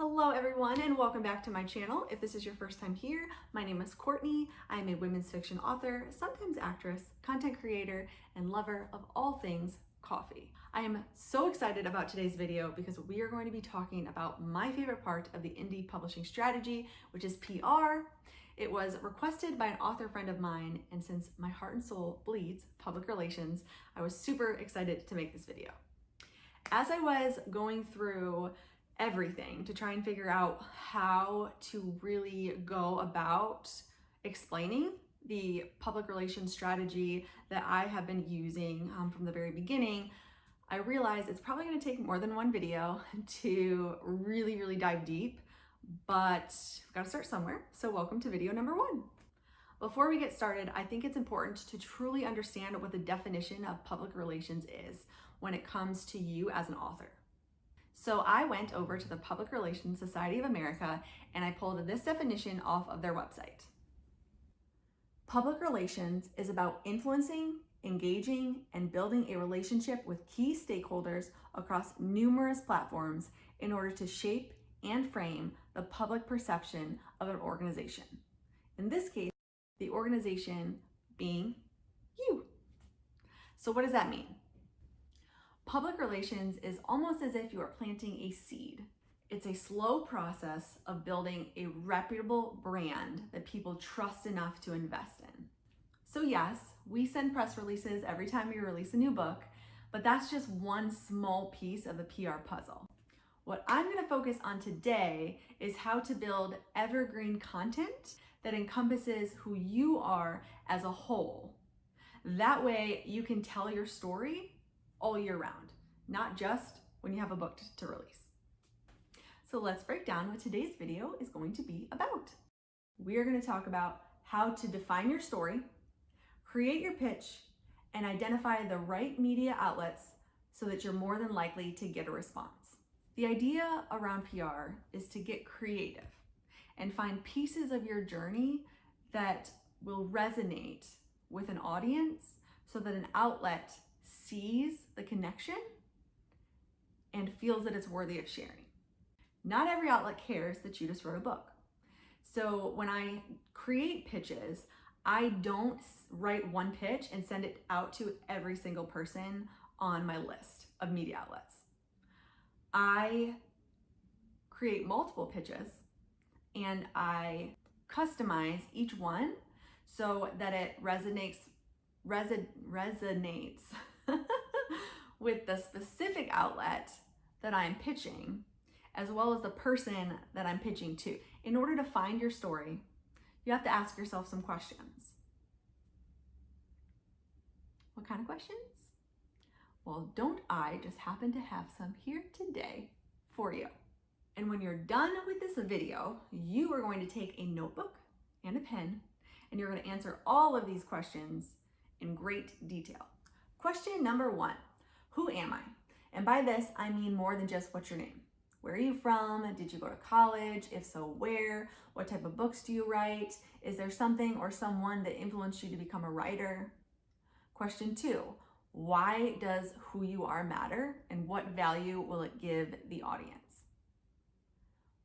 Hello everyone and welcome back to my channel. If this is your first time here, my name is Courtney. I am a women's fiction author, sometimes actress, content creator, and lover of all things coffee. I am so excited about today's video because we are going to be talking about my favorite part of the indie publishing strategy, which is PR. It was requested by an author friend of mine, and since my heart and soul bleeds public relations, I was super excited to make this video. As I was going through everything to try and figure out how to really go about explaining the public relations strategy that I have been using from the very beginning, I realized it's probably going to take more than one video to really dive deep, but we've got to start somewhere. So welcome to video number 1. Before we get started, I think it's important to truly understand what the definition of public relations is when it comes to you as an author. So I went over to the Public Relations Society of America and I pulled this definition off of their website. Public relations is about influencing, engaging, and building a relationship with key stakeholders across numerous platforms in order to shape and frame the public perception of an organization. In this case, the organization being you. So what does that mean? Public relations is almost as if you are planting a seed. It's a slow process of building a reputable brand that people trust enough to invest in. So yes, we send press releases every time we release a new book, but that's just one small piece of the PR puzzle. What I'm going to focus on today is how to build evergreen content that encompasses who you are as a whole. That way you can tell your story all year round, not just when you have a book to release. So let's break down what today's video is going to be about. We are going to talk about how to define your story, create your pitch, and identify the right media outlets so that you're more than likely to get a response. The idea around PR is to get creative and find pieces of your journey that will resonate with an audience so that an outlet sees the connection and feels that it's worthy of sharing. Not every outlet cares that you just wrote a book. So when I create pitches, I don't write one pitch and send it out to every single person on my list of media outlets. I create multiple pitches and I customize each one so that it resonates with the specific outlet that I'm pitching, as well as the person that I'm pitching to. In order to find your story, you have to ask yourself some questions. What kind of questions? Well, don't I just happen to have some here today for you. And when you're done with this video, you are going to take a notebook and a pen, and you're going to answer all of these questions in great detail. Question number 1, who am I? And by this, I mean more than just what's your name. Where are you from? Did you go to college? If so, where? What type of books do you write? Is there something or someone that influenced you to become a writer? Question 2, why does who you are matter and what value will it give the audience?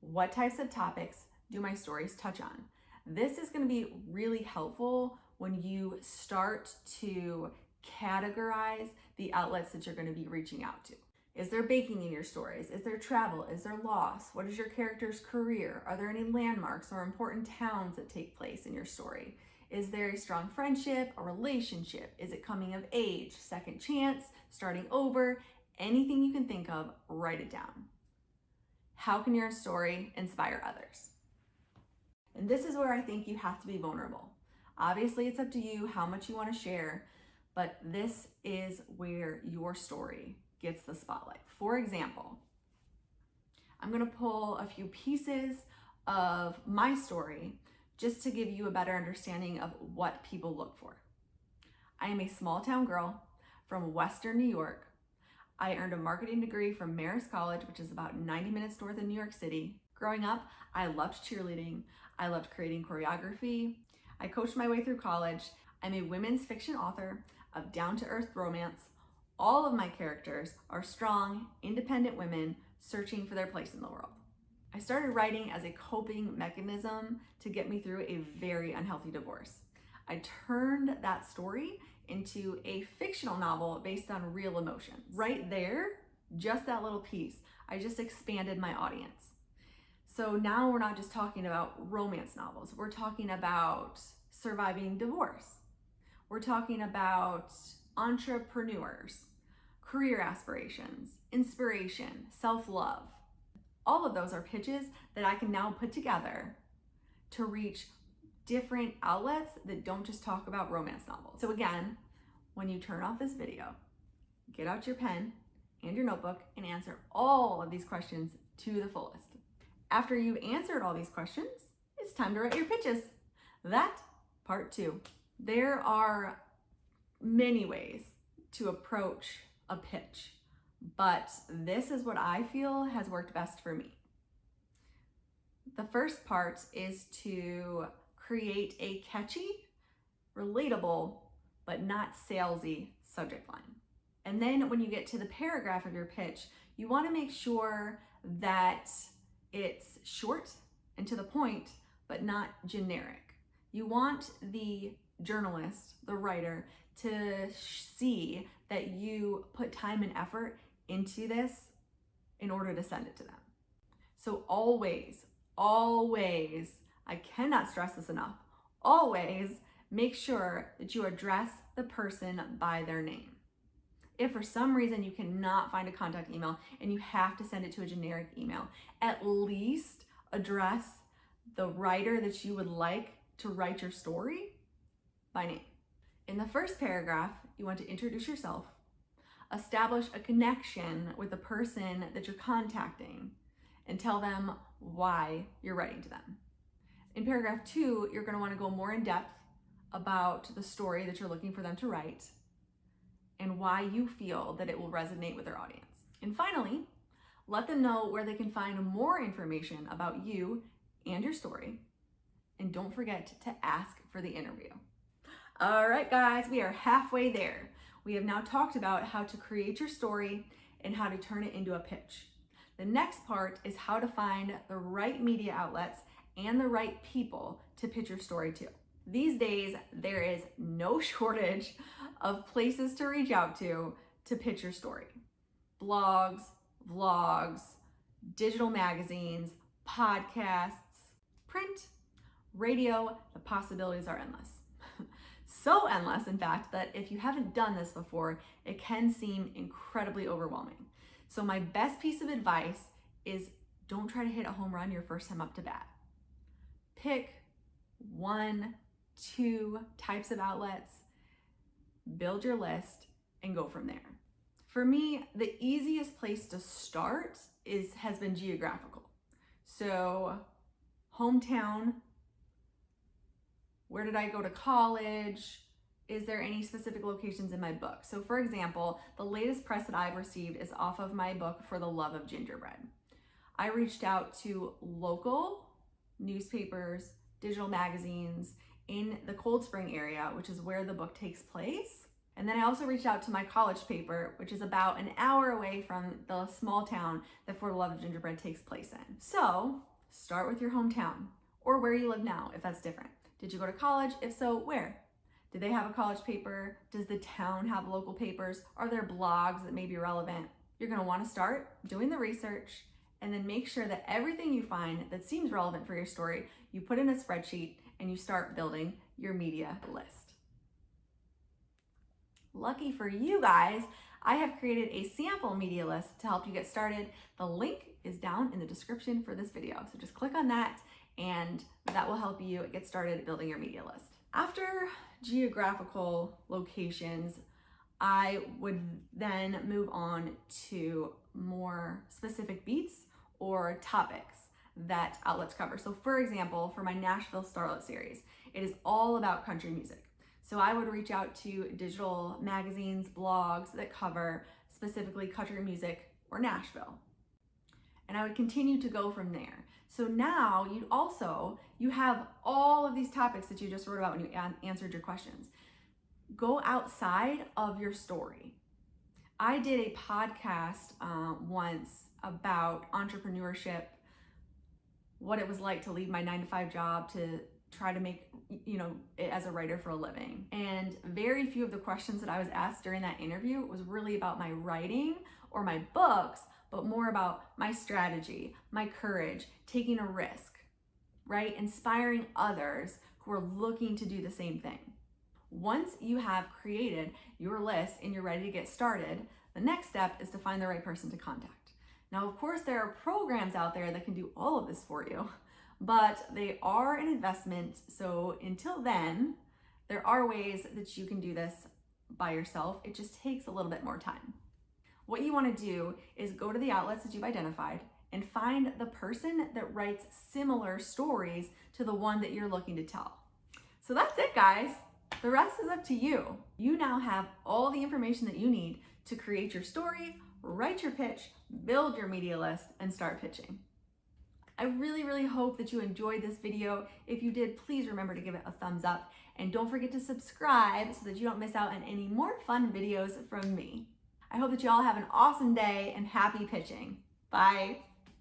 What types of topics do my stories touch on? This is going to be really helpful when you start to categorize the outlets that you're going to be reaching out to. Is there baking in your stories? Is there travel? Is there loss? What is your character's career? Are there any landmarks or important towns that take place in your story? Is there a strong friendship, a relationship? Is it coming of age, second chance, starting over? Anything you can think of, write it down. How can your story inspire others? And this is where I think you have to be vulnerable. Obviously, it's up to you how much you want to share, but this is where your story gets the spotlight. For example, I'm going to pull a few pieces of my story just to give you a better understanding of what people look for. I am a small town girl from Western New York. I earned a marketing degree from Marist College, which is about 90 minutes north of New York City. Growing up, I loved cheerleading. I loved creating choreography. I coached my way through college. I'm a women's fiction author of down-to-earth romance. All of my characters are strong, independent women searching for their place in the world. I started writing as a coping mechanism to get me through a very unhealthy divorce. I turned that story into a fictional novel based on real emotions. Right there, just that little piece, I just expanded my audience. So now we're not just talking about romance novels, we're talking about surviving divorce. We're talking about entrepreneurs, career aspirations, inspiration, self-love. All of those are pitches that I can now put together to reach different outlets that don't just talk about romance novels. So again, when you turn off this video, get out your pen and your notebook and answer all of these questions to the fullest. After you've answered all these questions, it's time to write your pitches. That part 2. There are many ways to approach a pitch, but this is what I feel has worked best for me. The first part is to create a catchy, relatable, but not salesy subject line. And then when you get to the paragraph of your pitch, you want to make sure that it's short and to the point, but not generic. You want the journalist, the writer, to see that you put time and effort into this in order to send it to them. So always, I cannot stress this enough, always make sure that you address the person by their name. If for some reason you cannot find a contact email and you have to send it to a generic email, at least address the writer that you would like to write your story by name. In the first paragraph, you want to introduce yourself, establish a connection with the person that you're contacting, and tell them why you're writing to them. In paragraph 2, you're going to want to go more in depth about the story that you're looking for them to write and why you feel that it will resonate with their audience. And finally, let them know where they can find more information about you and your story. And don't forget to ask for the interview. All right, guys, we are halfway there. We have now talked about how to create your story and how to turn it into a pitch. The next part is how to find the right media outlets and the right people to pitch your story to. These days, there is no shortage of places to reach out to pitch your story. Blogs, vlogs, digital magazines, podcasts, print, radio, the possibilities are endless. So endless, in fact, that if you haven't done this before, it can seem incredibly overwhelming. So my best piece of advice is don't try to hit a home run your first time up to bat. Pick 1, 2 types of outlets, build your list, and go from there. For me, the easiest place to start has been geographical. So hometown, where did I go to college? Is there any specific locations in my book? So for example, the latest press that I've received is off of my book, For the Love of Gingerbread. I reached out to local newspapers, digital magazines in the Cold Spring area, which is where the book takes place. And then I also reached out to my college paper, which is about an hour away from the small town that For the Love of Gingerbread takes place in. So start with your hometown or where you live now, if that's different. Did you go to college? If so, where? Do they have a college paper? Does the town have local papers? Are there blogs that may be relevant? You're gonna wanna start doing the research and then make sure that everything you find that seems relevant for your story, you put in a spreadsheet and you start building your media list. Lucky for you guys, I have created a sample media list to help you get started. The link is down in the description for this video. So just click on that and that will help you get started building your media list. After geographical locations, I would then move on to more specific beats or topics that outlets cover. So for example, for my Nashville Starlet series, it is all about country music. So I would reach out to digital magazines, blogs that cover specifically country music or Nashville. And I would continue to go from there. So now you have all of these topics that you just wrote about when you answered your questions. Go outside of your story. I did a podcast once about entrepreneurship what it was like to leave my 9-to-5 job to try to make, it as a writer for a living. And very few of the questions that I was asked during that interview was really about my writing or my books, but more about my strategy, my courage, taking a risk, right? Inspiring others who are looking to do the same thing. Once you have created your list and you're ready to get started, the next step is to find the right person to contact. Now, of course, there are programs out there that can do all of this for you, but they are an investment. So until then, there are ways that you can do this by yourself. It just takes a little bit more time. What you want to do is go to the outlets that you've identified and find the person that writes similar stories to the one that you're looking to tell. So that's it, guys. The rest is up to you. You now have all the information that you need to create your story, write your pitch, build your media list, and start pitching. I really, really hope that you enjoyed this video. If you did, please remember to give it a thumbs up, and don't forget to subscribe so that you don't miss out on any more fun videos from me. I hope that you all have an awesome day and happy pitching. Bye.